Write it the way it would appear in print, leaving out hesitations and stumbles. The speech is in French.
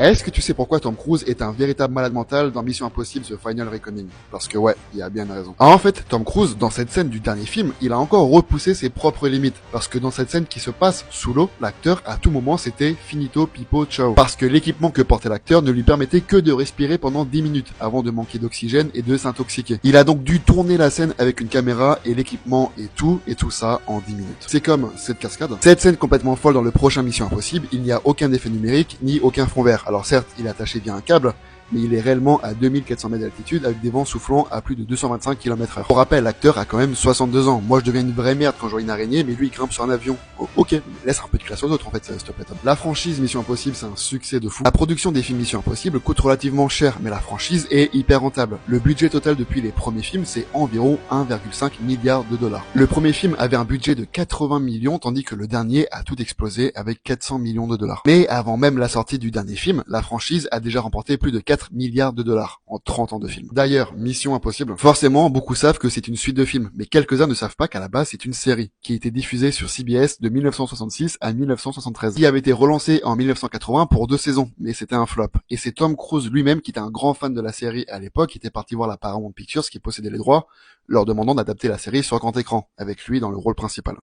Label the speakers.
Speaker 1: Est-ce que tu sais pourquoi Tom Cruise est un véritable malade mental dans Mission Impossible The Final Reckoning? Parce que ouais, il y a bien une raison. En fait, Tom Cruise, dans cette scène du dernier film, il a encore repoussé ses propres limites. Parce que dans cette scène qui se passe sous l'eau, l'acteur, à tout moment, c'était finito, pipo, ciao. Parce que l'équipement que portait l'acteur ne lui permettait que de respirer pendant 10 minutes, avant de manquer d'oxygène et de s'intoxiquer. Il a donc dû tourner la scène avec une caméra et l'équipement et tout ça en 10 minutes. C'est comme cette cascade. Cette scène complètement folle dans le prochain Mission Impossible, il n'y a aucun effet numérique, ni aucun fond vert. Alors certes, il est attaché via un câble, mais il est réellement à 2400 mètres d'altitude avec des vents soufflant à plus de 225 km/h. Pour rappel, l'acteur a quand même 62 ans. Moi, je deviens une vraie merde quand je vois une araignée, mais lui, il grimpe sur un avion. Oh, ok, laisse un peu de classe aux autres, en fait, s'il te plaît. La franchise Mission Impossible, c'est un succès de fou. La production des films Mission Impossible coûte relativement cher, mais la franchise est hyper rentable. Le budget total depuis les premiers films, c'est environ 1,5 milliard de dollars. Le premier film avait un budget de 80 millions, tandis que le dernier a tout explosé avec 400 millions de dollars. Mais avant même la sortie du dernier film, la franchise a déjà remporté plus de 4 milliards de dollars en 30 ans de film. D'ailleurs, Mission Impossible, forcément, beaucoup savent que c'est une suite de films, mais quelques-uns ne savent pas qu'à la base c'est une série qui a été diffusée sur CBS de 1966 à 1973, qui avait été relancée en 1980 pour 2 saisons, mais c'était un flop. Et c'est Tom Cruise lui-même qui était un grand fan de la série à l'époque, qui était parti voir la Paramount Pictures qui possédait les droits, leur demandant d'adapter la série sur grand écran, avec lui dans le rôle principal.